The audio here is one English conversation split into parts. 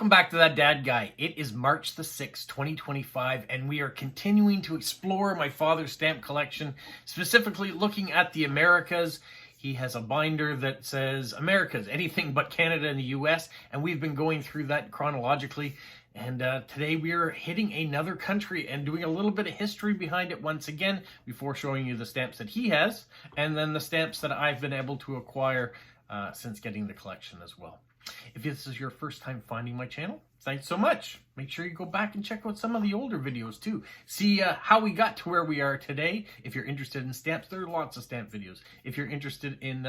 Welcome back to That Dad Guy. It is March the 6th, 2025, and we are continuing to explore my father's stamp collection, specifically looking at the Americas. He has a binder that says Americas, anything but Canada and the US, and we've been going through that chronologically. And today we are hitting another country and doing a little bit of history behind it once again before showing you the stamps that he has, and then the stamps that I've been able to acquire since getting the collection as well. If this is your first time finding my channel, thanks so much. Make sure you go back and check out some of the older videos too. See how we got to where we are today. If you're interested in stamps, there are lots of stamp videos. If you're interested in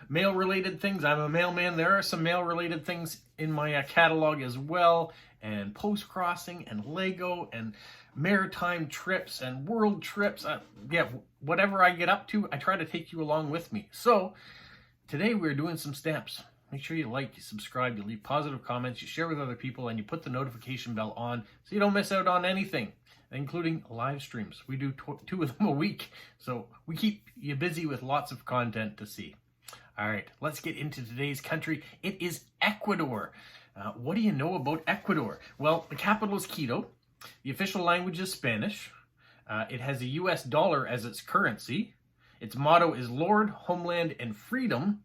mail-related things, I'm a mailman. There are some mail-related things in my catalog as well. And post-crossing and Lego and maritime trips and world trips. Yeah, whatever I get up to, I try to take you along with me. So today we're doing some stamps. Make sure you like, you subscribe, you leave positive comments, you share with other people, and you put the notification bell on so you don't miss out on anything, including live streams. We do two of them a week, so we keep you busy with lots of content to see. All right, let's get into today's country. It is Ecuador. What do you know about Ecuador? Well, the capital is Quito. The official language is Spanish. It has a US dollar as its currency. Its motto is Lord, Homeland, and Freedom.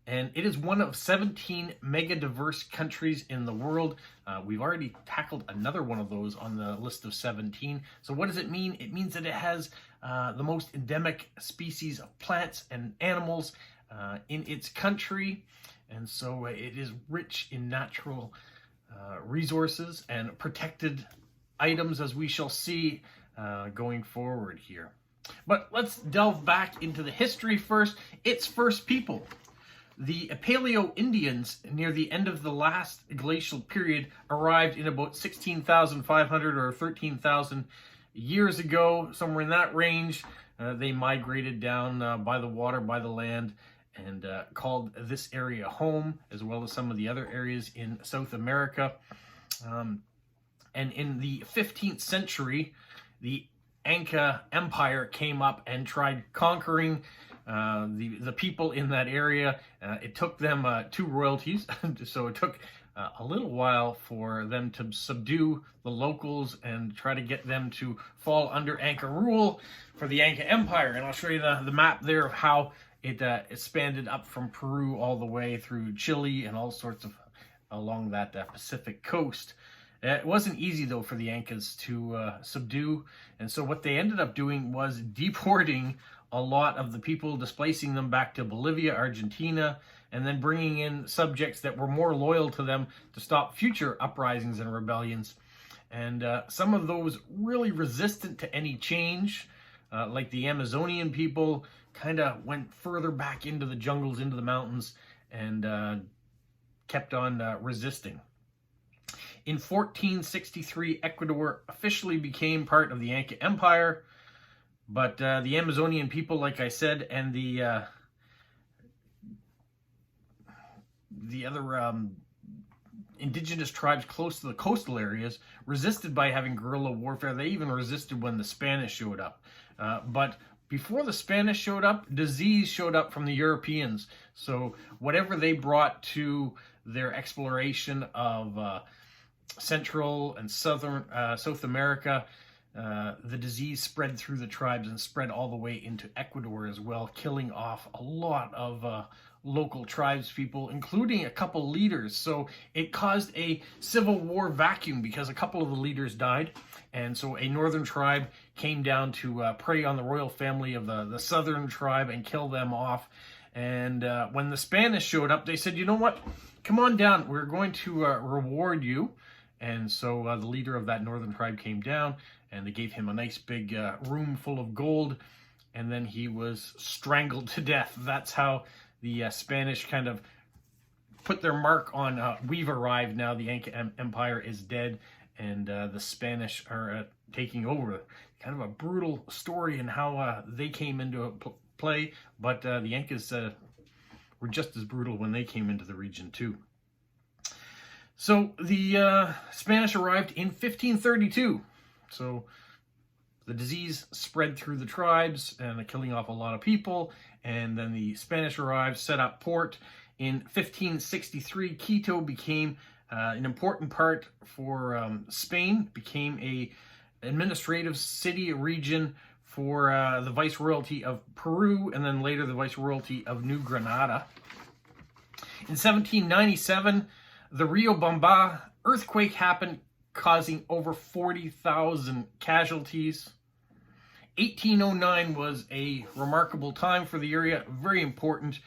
And it is one of 17 mega diverse countries in the world. We've already tackled another one of those on the list of 17. So what does it mean? It means that it has the most endemic species of plants and animals in its country. And so it is rich in natural resources and protected items, as we shall see going forward here. But let's delve back into the history first. Its first people. The Paleo-Indians, near the end of the last glacial period, arrived in about 16,500 or 13,000 years ago, somewhere in that range. They migrated down by the water, by the land, and called this area home, as well as some of the other areas in South America. And in the 15th century, the Inca Empire came up and tried conquering the people in that area. It took them two royalties, so it took a little while for them to subdue the locals and try to get them to fall under Inca rule for the Inca Empire. And I'll show you the map there of how it expanded up from Peru all the way through Chile and all sorts of along that Pacific coast. It wasn't easy, though, for the Incas to subdue, and so what they ended up doing was deporting a lot of the people, displacing them back to Bolivia, Argentina, and then bringing in subjects that were more loyal to them to stop future uprisings and rebellions. And some of those really resistant to any change, like the Amazonian people, kind of went further back into the jungles, into the mountains, and kept on resisting. In 1463, Ecuador officially became part of the Inca Empire, but the Amazonian people, like I said, and the other indigenous tribes close to the coastal areas resisted by having guerrilla warfare. They even resisted when the Spanish showed up. But before the Spanish showed up, disease showed up from the Europeans. So whatever they brought to their exploration of Central and Southern South America, the disease spread through the tribes and spread all the way into Ecuador as well, killing off a lot of local tribespeople, including a couple leaders. So it caused a civil war vacuum because a couple of the leaders died. And so a northern tribe came down to prey on the royal family of the southern tribe and kill them off. And when the Spanish showed up, they said, you know what, come on down, we're going to reward you. And so the leader of that northern tribe came down, and they gave him a nice big room full of gold, and then he was strangled to death. That's how the Spanish kind of put their mark on, we've arrived now, the Inca Empire is dead, and the Spanish are taking over. Kind of a brutal story in how they came into play, but the Incas were just as brutal when they came into the region too. So the Spanish arrived in 1532. So the disease spread through the tribes and killing off a lot of people. And then the Spanish arrived, set up port. In 1563, Quito became an important part for Spain, became a administrative city region for the Viceroyalty of Peru, and then later the Viceroyalty of New Granada. In 1797, the Riobamba earthquake happened, causing over 40,000 casualties. 1809 was a remarkable time for the area, very important.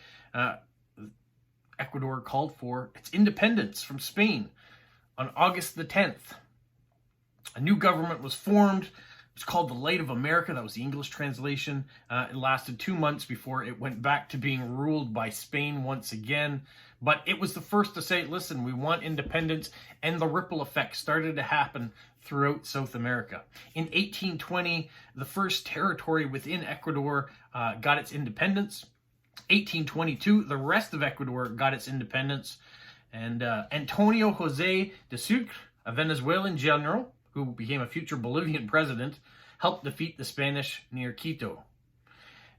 Ecuador called for its independence from Spain on August the 10th. A new government was formed. It was called the Light of America. That was the English translation. It lasted 2 months before it went back to being ruled by Spain once again. But it was the first to say, listen, we want independence, and the ripple effect started to happen throughout South America. In 1820, the first territory within Ecuador got its independence. 1822, the rest of Ecuador got its independence. And Antonio José de Sucre, a Venezuelan general who became a future Bolivian president, helped defeat the Spanish near Quito.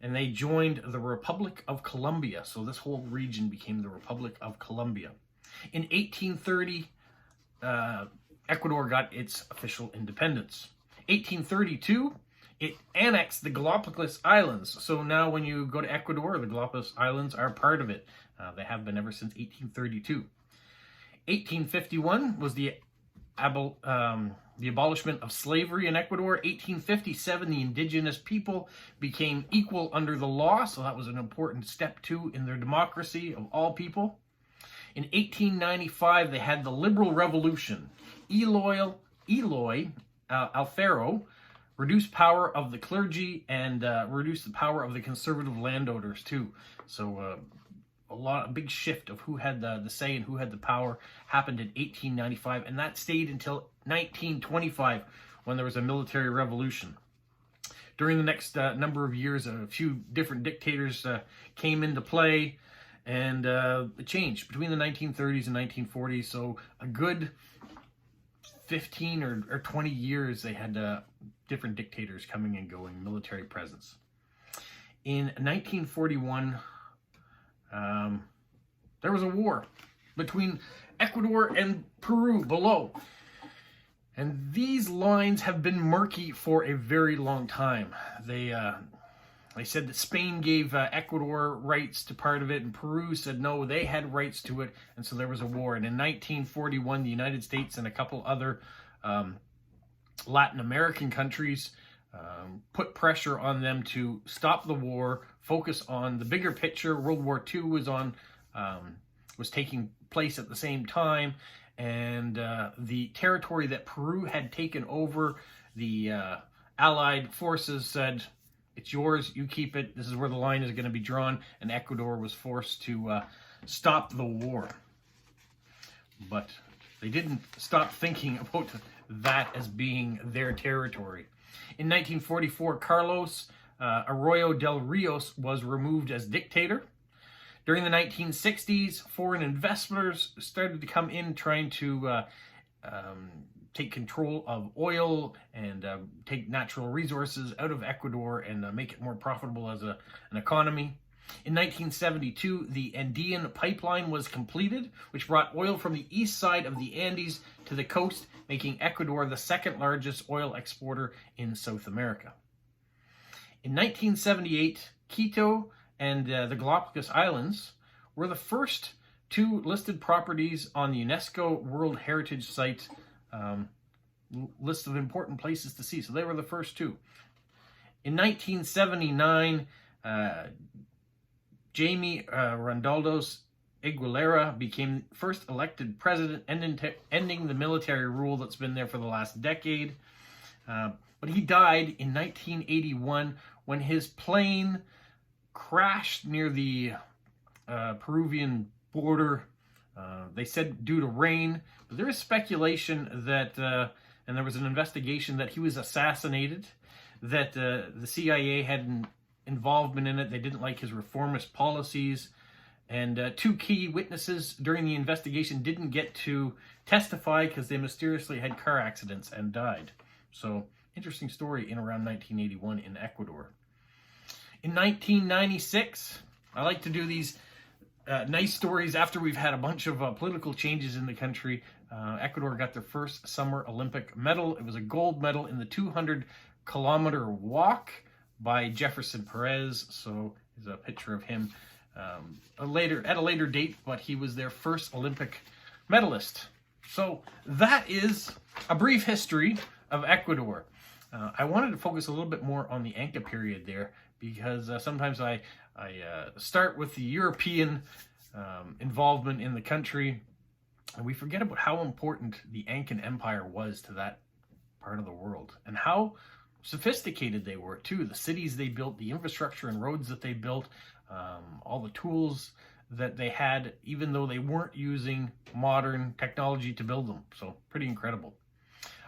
And they joined the Republic of Colombia. So this whole region became the Republic of Colombia. In 1830, Ecuador got its official independence. 1832, it annexed the Galapagos Islands. So now when you go to Ecuador, the Galapagos Islands are part of it. They have been ever since 1832. 1851 was the abolishment of slavery in Ecuador. 1857, the indigenous people became equal under the law, so that was an important step too in their democracy of all people. In 1895, they had the Liberal Revolution. Eloy Alfaro reduced power of the clergy and reduced the power of the conservative landowners too. So a big shift of who had the say and who had the power happened in 1895, and that stayed until 1925 when there was a military revolution. During the next number of years, a few different dictators came into play, and it changed between the 1930s and 1940s. So a good 15 or 20 years, they had different dictators coming and going, military presence. In 1941, there was a war between Ecuador and Peru below. And these lines have been murky for a very long time. They said that Spain gave Ecuador rights to part of it, and Peru said no, they had rights to it, and so there was a war. And in 1941, the United States and a couple other Latin American countries put pressure on them to stop the war, focus on the bigger picture. World War II was taking place at the same time, and the territory that Peru had taken over, the Allied forces said, it's yours, you keep it, this is where the line is going to be drawn, and Ecuador was forced to stop the war. But they didn't stop thinking about that as being their territory. In 1944, Carlos Arroyo del Rios was removed as dictator. During the 1960s, foreign investors started to come in trying to take control of oil and take natural resources out of Ecuador and make it more profitable as an economy. In 1972, the Andean pipeline was completed, which brought oil from the east side of the Andes to the coast, making Ecuador the second largest oil exporter in South America. In 1978, Quito and the Galapagos Islands were the first two listed properties on the UNESCO World Heritage Site list of important places to see. So they were the first two. In 1979, Jaime Rondaldos Aguilera became first elected president, ending the military rule that's been there for the last decade. But he died in 1981 when his plane crashed near the Peruvian border. They said due to rain, but there is speculation that, and there was an investigation that he was assassinated, that the CIA had an involvement in it. They didn't like his reformist policies, and two key witnesses during the investigation didn't get to testify because they mysteriously had car accidents and died. So, interesting story in around 1981 in Ecuador. In 1996, I like to do these nice stories after we've had a bunch of political changes in the country. Ecuador got their first Summer Olympic medal. It was a gold medal in the 200-kilometer walk by Jefferson Perez. So there's a picture of him at a later date, but he was their first Olympic medalist. So that is a brief history of Ecuador. I wanted to focus a little bit more on the Inca period there, because sometimes I start with the European involvement in the country, and we forget about how important the Incan Empire was to that part of the world, and how sophisticated they were too. The cities they built, the infrastructure and roads that they built, all the tools that they had, even though they weren't using modern technology to build them. So pretty incredible.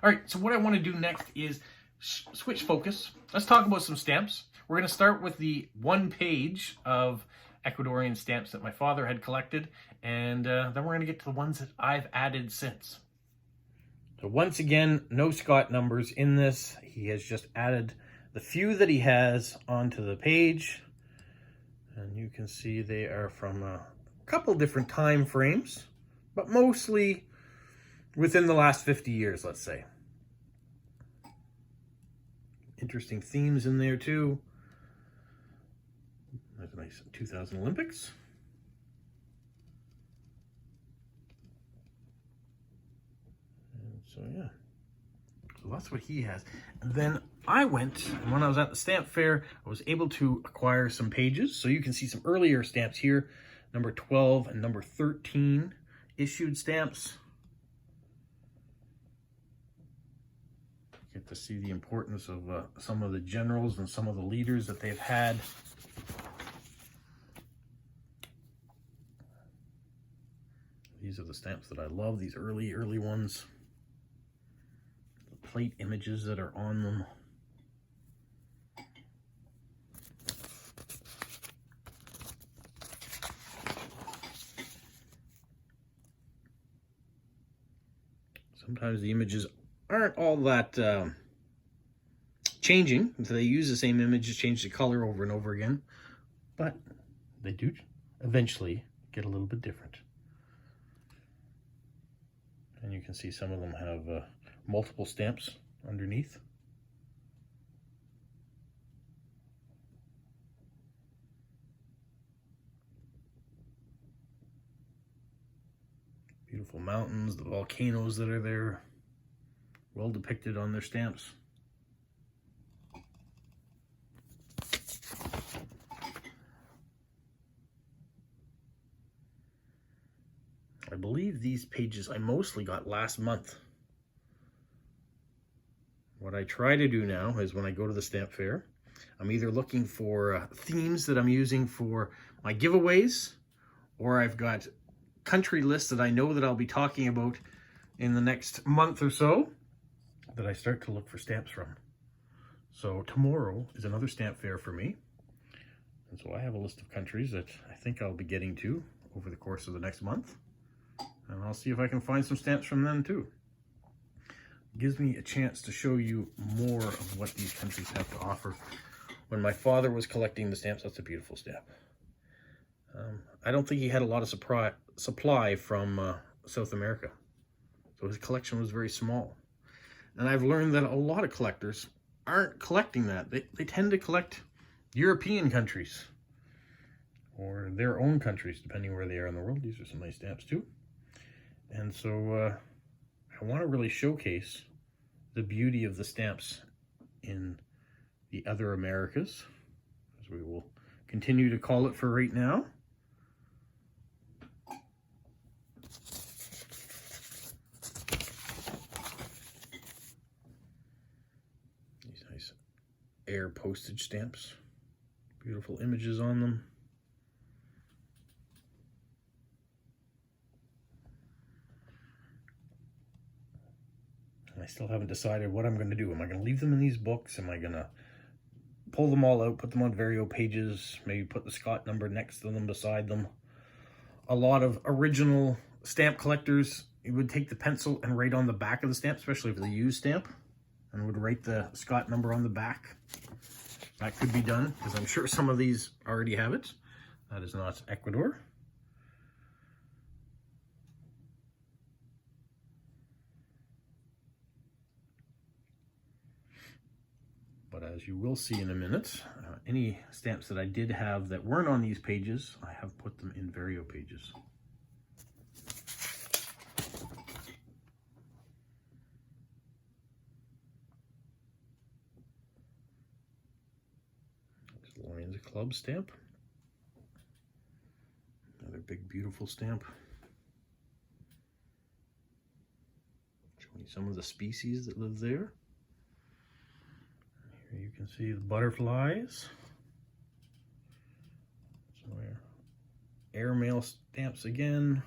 All right, so what I want to do next is switch focus. Let's talk about some stamps. We're going to start with the one page of Ecuadorian stamps that my father had collected, and then we're going to get to the ones that I've added since. So once again, no Scott numbers in this. He has just added the few that he has onto the page, and you can see they are from a couple different time frames, but mostly within the last 50 years, let's say. Interesting themes in there too. That's a nice 2000 Olympics. And so yeah, so that's what he has. And then I went, when I was at the stamp fair, I was able to acquire some pages. So you can see some earlier stamps here, number 12 and number 13 issued stamps. Get to see the importance of some of the generals and some of the leaders that they've had. These are the stamps that I love, these early ones. The plate images that are on them. Sometimes the images aren't all that changing. If they use the same images, change the color over and over again, but they do eventually get a little bit different. And you can see some of them have multiple stamps underneath. Beautiful mountains, the volcanoes that are there, well depicted on their stamps. I believe these pages I mostly got last month. What I try to do now is when I go to the stamp fair, I'm either looking for themes that I'm using for my giveaways, or I've got country lists that I know that I'll be talking about in the next month or so that I start to look for stamps from. So tomorrow is another stamp fair for me. And so I have a list of countries that I think I'll be getting to over the course of the next month. And I'll see if I can find some stamps from them too. It gives me a chance to show you more of what these countries have to offer. When my father was collecting the stamps, that's a beautiful stamp. I don't think he had a lot of supply from South America. So his collection was very small. And I've learned that a lot of collectors aren't collecting that. They tend to collect European countries or their own countries, depending where they are in the world. These are some nice stamps too. And so I want to really showcase the beauty of the stamps in the other Americas, as we will continue to call it for right now. These nice air postage stamps, beautiful images on them. I still haven't decided what I'm going to do. Am I going to leave them in these books? Am I going to pull them all out, put them on Vario pages, maybe put the Scott number next to them, beside them? A lot of original stamp collectors would take the pencil and write on the back of the stamp, especially if it's a used stamp, and would write the Scott number on the back. That could be done, because I'm sure some of these already have it. That is not Ecuador. as you will see in a minute, any stamps that I did have that weren't on these pages, I have put them in Vario pages. Lions Club stamp. Another big, beautiful stamp. Showing you some of the species that live there. Here you can see the butterflies. Some airmail stamps again.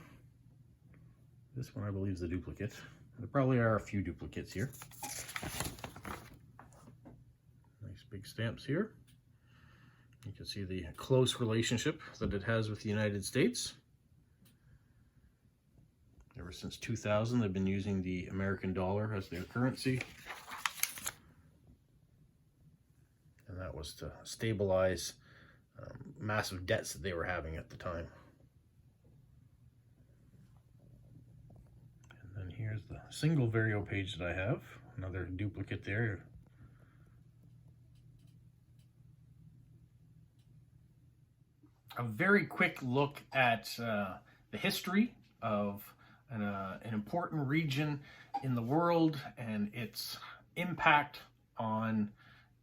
This one I believe is a duplicate. There probably are a few duplicates here. Nice big stamps here. You can see the close relationship that it has with the United States. Ever since 2000, they've been using the American dollar as their currency. And that was to stabilize massive debts that they were having at the time. And then here's the single Vario page that I have. Another duplicate there. A very quick look at the history of an important region in the world and its impact on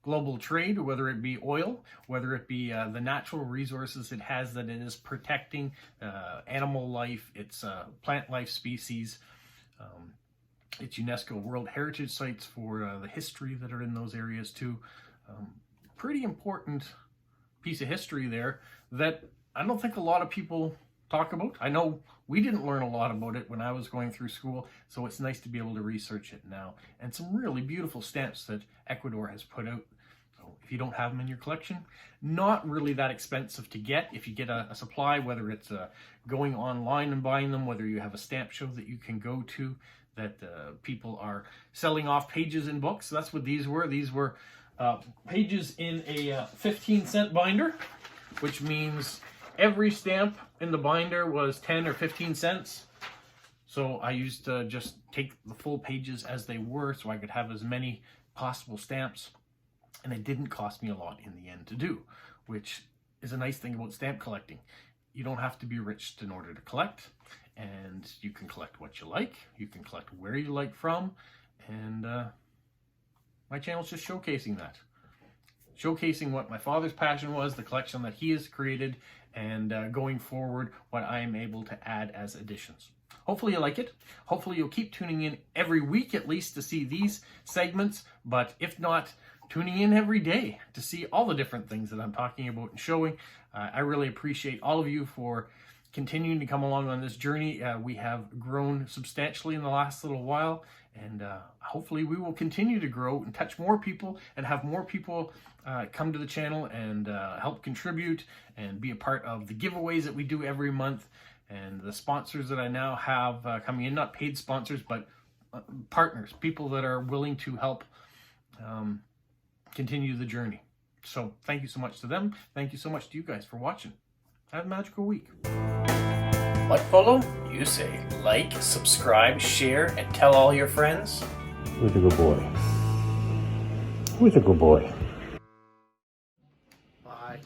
global trade, whether it be oil, whether it be the natural resources it has that it is protecting, animal life, its plant life species, its UNESCO World Heritage Sites for the history that are in those areas too. Pretty important piece of history there that I don't think a lot of people talk about. I know we didn't learn a lot about it when I was going through school, so it's nice to be able to research it now. And some really beautiful stamps that Ecuador has put out. So if you don't have them in your collection, not really that expensive to get. If you get a supply, whether it's going online and buying them, whether you have a stamp show that you can go to, that people are selling off pages in books. That's what these were. These were pages in a 15-cent binder, which means every stamp in the binder was 10 or 15 cents. So I used to just take the full pages as they were so I could have as many possible stamps. And it didn't cost me a lot in the end to do, which is a nice thing about stamp collecting. You don't have to be rich in order to collect, and you can collect what you like. You can collect where you like from, and my channel's just showcasing that. Showcasing what my father's passion was, the collection that he has created, and going forward, what I am able to add as additions. Hopefully you like it. Hopefully you'll keep tuning in every week at least to see these segments, but if not, tuning in every day to see all the different things that I'm talking about and showing. I really appreciate all of you for continuing to come along on this journey. We have grown substantially in the last little while, and hopefully we will continue to grow and touch more people and have more people come to the channel and help contribute and be a part of the giveaways that we do every month, and the sponsors that I now have coming in, not paid sponsors, but partners, people that are willing to help continue the journey. So thank you so much to them. Thank you so much to you guys for watching. Have a magical week. What, Polo? You say like, subscribe, share, and tell all your friends. Who's a good boy? Who's a good boy? Bye.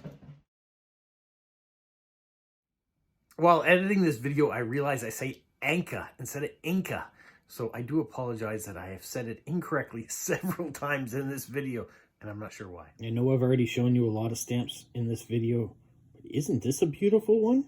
While editing this video, I realized I say Anka instead of Inca. So I do apologize that I have said it incorrectly several times in this video, and I'm not sure why. I know I've already shown you a lot of stamps in this video, but isn't this a beautiful one?